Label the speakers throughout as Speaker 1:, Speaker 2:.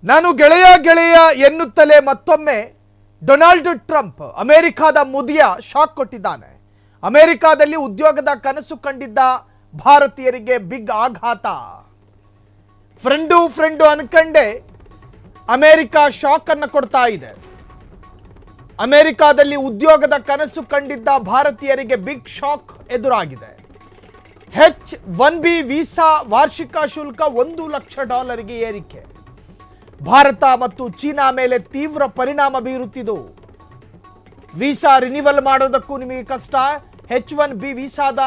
Speaker 1: ನಾನು ಗೆಳೆಯ ಗೆಳೆಯ ಎನ್ನುತ್ತಲೇ ಮತ್ತೊಮ್ಮೆ ಡೊನಾಲ್ಡ್ ಟ್ರಂಪ್ ಅಮೆರಿಕಾದ ಮುದಿಯ ಶಾಕ್ ಕೊಟ್ಟಿದ್ದಾನೆ. ಅಮೆರಿಕಾದಲ್ಲಿ ಉದ್ಯೋಗದ ಕನಸು ಕಂಡಿದ್ದ ಭಾರತೀಯರಿಗೆ ಬಿಗ್ ಆಘಾತ. ಫ್ರೆಂಡು ಅನ್ಕಂಡೆ ಅಮೆರಿಕ ಶಾಕ್ ಅನ್ನು ಕೊಡ್ತಾ ಇದೆ. ಅಮೆರಿಕಾದಲ್ಲಿ ಉದ್ಯೋಗದ ಕನಸು ಕಂಡಿದ್ದ ಭಾರತೀಯರಿಗೆ ಬಿಗ್ ಶಾಕ್ ಎದುರಾಗಿದೆ. H-1B ವೀಸಾ ವಾರ್ಷಿಕ ಶುಲ್ಕ $1 ಲಕ್ಷ ಏರಿಕೆ ಭಾರತ ಮತ್ತು ಚೀನಾ ಮೇಲೆ ತೀವ್ರ ಪರಿಣಾಮ ಬೀರುತ್ತಿದ್ದು, ವೀಸಾ ರಿನಿವಲ್ ಮಾಡೋದಕ್ಕೂ ನಿಮಗೆ ಕಷ್ಟ. H-1B ವೀಸಾದ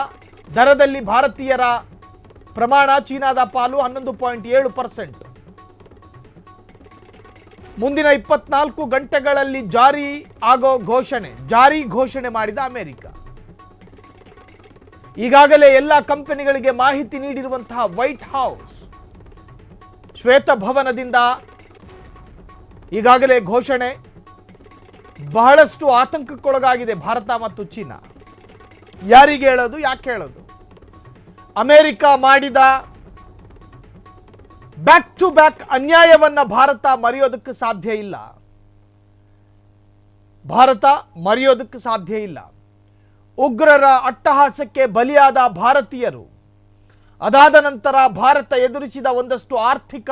Speaker 1: ದರದಲ್ಲಿ ಭಾರತೀಯರ ಪ್ರಮಾಣ, ಚೀನಾದ ಪಾಲು 11.7%. ಮುಂದಿನ 24 ಗಂಟೆಗಳಲ್ಲಿ ಜಾರಿ ಘೋಷಣೆ ಮಾಡಿದ ಅಮೆರಿಕ. ಈಗಾಗಲೇ ಎಲ್ಲ ಕಂಪನಿಗಳಿಗೆ ಮಾಹಿತಿ ನೀಡಿರುವಂತಹ ವೈಟ್ ಹೌಸ್, ಶ್ವೇತಭವನದಿಂದ ಈಗಾಗಲೇ ಘೋಷಣೆ. ಬಹಳಷ್ಟು ಆತಂಕಕ್ಕೊಳಗಾಗಿದೆ ಭಾರತ ಮತ್ತು ಚೀನಾ. ಯಾರಿಗೆ ಹೇಳೋದು, ಯಾಕೆ ಹೇಳೋದು? ಅಮೆರಿಕ ಮಾಡಿದ ಬ್ಯಾಕ್ ಟು ಬ್ಯಾಕ್ ಅನ್ಯಾಯವನ್ನ ಭಾರತ ಮರೆಯೋದಕ್ಕೆ ಸಾಧ್ಯ ಇಲ್ಲ. ಉಗ್ರರ ಅಟ್ಟಹಾಸಕ್ಕೆ ಬಲಿಯಾದ ಭಾರತೀಯರು, ಅದಾದ ನಂತರ ಭಾರತ ಎದುರಿಸಿದ ಒಂದಷ್ಟು ಆರ್ಥಿಕ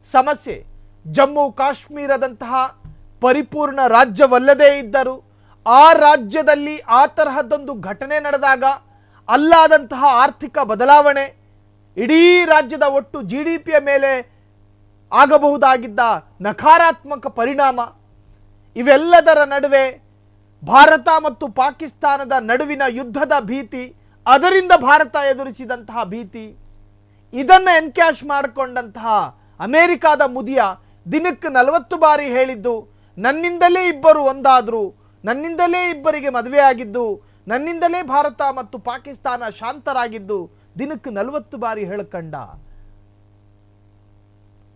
Speaker 1: ಸಮಸ್ಯೆ, ಜಮ್ಮು ಕಾಶ್ಮೀರದಂತಹ ಪರಿಪೂರ್ಣ ರಾಜ್ಯವಲ್ಲದೇ ಇದ್ದರೂ ಆ ರಾಜ್ಯದಲ್ಲಿ ಆ ತರಹದ್ದೊಂದು ಘಟನೆ ನಡೆದಾಗ ಅಲ್ಲಾದಂತಹ ಆರ್ಥಿಕ ಬದಲಾವಣೆ, ಇಡೀ ರಾಜ್ಯದ ಒಟ್ಟು GDPಯ ಮೇಲೆ ಆಗಬಹುದಾಗಿದ್ದ ನಕಾರಾತ್ಮಕ ಪರಿಣಾಮ, ಇವೆಲ್ಲದರ ನಡುವೆ ಭಾರತ ಮತ್ತು ಪಾಕಿಸ್ತಾನದ ನಡುವಿನ ಯುದ್ಧದ ಭೀತಿ, ಅದರಿಂದ ಭಾರತ ಎದುರಿಸಿದಂತಹ ಭೀತಿ, ಇದನ್ನು ಎನ್ಕ್ಯಾಶ್ ಮಾಡಿಕೊಂಡಂತಹ ಅಮೆರಿಕಾದ ಮುದಿಯ ದಿನಕ್ಕೆ 40 ಬಾರಿ ಹೇಳಿದ್ದು, ನನ್ನಿಂದಲೇ ಇಬ್ಬರು ಒಂದಾದರು, ನನ್ನಿಂದಲೇ ಇಬ್ಬರಿಗೆ ಮದುವೆ ಆಗಿದ್ದು, ನನ್ನಿಂದಲೇ ಭಾರತ ಮತ್ತು ಪಾಕಿಸ್ತಾನ ಶಾಂತರಾಗಿದ್ದು, ದಿನಕ್ಕೆ 40 ಬಾರಿ ಹೇಳ್ಕಂಡ.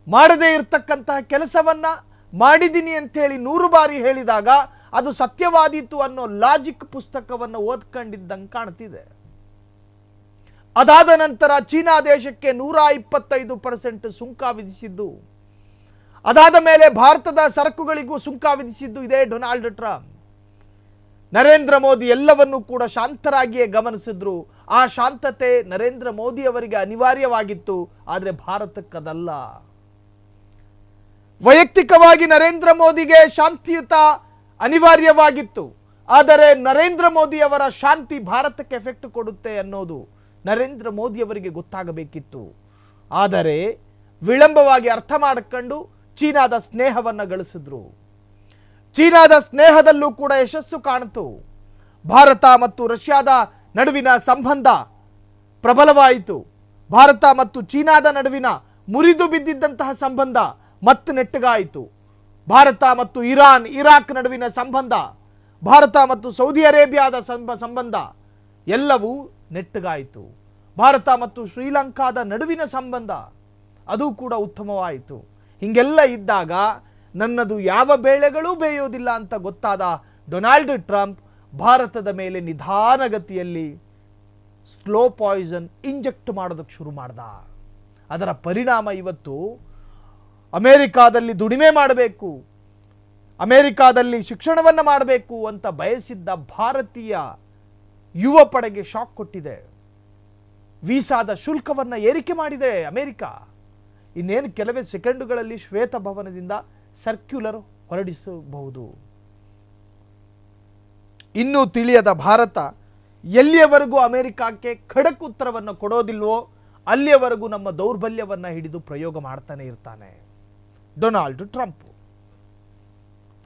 Speaker 1: ಮಾಡದೇ ಇರತಕ್ಕಂತಹ ಕೆಲಸವನ್ನ ಮಾಡಿದ್ದೀನಿ ಅಂತೇಳಿ 100 ಬಾರಿ ಹೇಳಿದಾಗ ಅದು ಸತ್ಯವಾದೀತು ಅನ್ನೋ ಲಾಜಿಕ್ ಪುಸ್ತಕವನ್ನು ಓದ್ಕೊಂಡಿದ್ದಂಗೆ ಕಾಣ್ತಿದೆ. ಅದಾದ ನಂತರ ಚೀನಾ ದೇಶಕ್ಕೆ 125% ಸುಂಕ ವಿಧಿಸಿದ್ದು, ಅದಾದ ಮೇಲೆ ಭಾರತದ ಸರಕುಗಳಿಗೂ ಸುಂಕ ವಿಧಿಸಿದ್ದು ಇದೇ ಡೊನಾಲ್ಡ್ ಟ್ರಂಪ್. ನರೇಂದ್ರ ಮೋದಿ ಎಲ್ಲವನ್ನೂ ಕೂಡ ಶಾಂತರಾಗಿಯೇ ಗಮನಿಸಿದ್ರು. ಆ ಶಾಂತತೆ ನರೇಂದ್ರ ಮೋದಿ ಅವರಿಗೆ ಅನಿವಾರ್ಯವಾಗಿತ್ತು, ಆದರೆ ಭಾರತಕ್ಕದಲ್ಲ. ವೈಯಕ್ತಿಕವಾಗಿ ನರೇಂದ್ರ ಮೋದಿಗೆ ಶಾಂತಿಯುತ ಅನಿವಾರ್ಯವಾಗಿತ್ತು, ಆದರೆ ನರೇಂದ್ರ ಮೋದಿ ಅವರ ಶಾಂತಿ ಭಾರತಕ್ಕೆ ಎಫೆಕ್ಟ್ ಕೊಡುತ್ತೆ ಅನ್ನೋದು ನರೇಂದ್ರ ಮೋದಿ ಅವರಿಗೆ ಗೊತ್ತಾಗಬೇಕಿತ್ತು. ಆದರೆ ವಿಳಂಬವಾಗಿ ಅರ್ಥ ಮಾಡಿಕೊಂಡು ಚೀನಾದ ಸ್ನೇಹವನ್ನು ಗಳಿಸಿದ್ರು. ಚೀನಾದ ಸ್ನೇಹದಲ್ಲೂ ಕೂಡ ಯಶಸ್ಸು ಕಾಣಿತು. ಭಾರತ ಮತ್ತು ರಷ್ಯಾದ ನಡುವಿನ ಸಂಬಂಧ ಪ್ರಬಲವಾಯಿತು. ಭಾರತ ಮತ್ತು ಚೀನಾದ ನಡುವಿನ ಮುರಿದು ಬಿದ್ದಿದ್ದಂತಹ ಸಂಬಂಧ ಮತ್ತೆ ನೆಟ್ಟಗಾಯಿತು. ಭಾರತ ಮತ್ತು ಇರಾಕ್ ನಡುವಿನ ಸಂಬಂಧ, ಭಾರತ ಮತ್ತು ಸೌದಿ ಅರೇಬಿಯಾದ ಸಂಬಂಧ ಎಲ್ಲವೂ ನೆಟ್ಟಗಾಯಿತು. ಭಾರತ ಮತ್ತು ಶ್ರೀಲಂಕಾದ ನಡುವಿನ ಸಂಬಂಧ ಅದು ಕೂಡ ಉತ್ತಮವಾಯಿತು. ಹೀಗೆಲ್ಲ ಇದ್ದಾಗ ನನ್ನದು ಯಾವ ಬೇಳೆಗಳೂ ಬೇಯೋದಿಲ್ಲ ಅಂತ ಗೊತ್ತಾದ ಡೊನಾಲ್ಡ್ ಟ್ರಂಪ್ ಭಾರತದ ಮೇಲೆ ನಿಧಾನಗತಿಯಲ್ಲಿ ಸ್ಲೋ ಪಾಯ್ಸನ್ ಇಂಜೆಕ್ಟ್ ಮಾಡೋದಕ್ಕೆ ಶುರು ಮಾಡ್ದ. ಅದರ ಪರಿಣಾಮ ಇವತ್ತು ಅಮೆರಿಕಾದಲ್ಲಿ ದುಡಿಮೆ ಮಾಡಬೇಕು, ಅಮೆರಿಕಾದಲ್ಲಿ ಶಿಕ್ಷಣವನ್ನು ಮಾಡಬೇಕು ಅಂತ ಬಯಸಿದ್ದ ಭಾರತೀಯ ಯುವ ಪಡೆಗೆ ಶಾಕ್ ಕೊಟ್ಟಿದೆ. ವೀಸಾದ ಶುಲ್ಕವನ್ನು ಏರಿಕೆ ಮಾಡಿದೆ ಅಮೆರಿಕ. ಇನ್ನೇನು ಕೆಲವೇ ಸೆಕೆಂಡುಗಳಲ್ಲಿ ಶ್ವೇತಭವನದಿಂದ ಸರ್ಕ್ಯುಲರ್ ಹೊರಡಿಸಬಹುದು. ಇನ್ನೂ ತಿಳಿಯದ ಭಾರತ ಎಲ್ಲಿಯವರೆಗೂ ಅಮೆರಿಕಕ್ಕೆ ಖಡಕ್ ಉತ್ತರವನ್ನು ಕೊಡೋದಿಲ್ವೋ ಅಲ್ಲಿಯವರೆಗೂ ನಮ್ಮ ದೌರ್ಬಲ್ಯವನ್ನು ಹಿಡಿದು ಪ್ರಯೋಗ ಮಾಡ್ತಾನೆ ಇರ್ತಾನೆ ಡೊನಾಲ್ಡ್ ಟ್ರಂಪ್.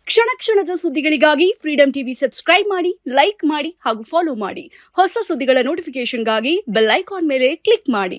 Speaker 2: ಕ್ಷಣ ಕ್ಷಣದ ಸುದ್ದಿಗಳಿಗಾಗಿ ಫ್ರೀಡಂ ಟಿವಿ ಸಬ್ಸ್ಕ್ರೈಬ್ ಮಾಡಿ, ಲೈಕ್ ಮಾಡಿ ಹಾಗೂ ಫಾಲೋ ಮಾಡಿ. ಹೊಸ ಸುದ್ದಿಗಳ ನೋಟಿಫಿಕೇಶನ್ಗಾಗಿ ಬೆಲ್ ಐಕಾನ್ ಮೇಲೆ ಕ್ಲಿಕ್ ಮಾಡಿ.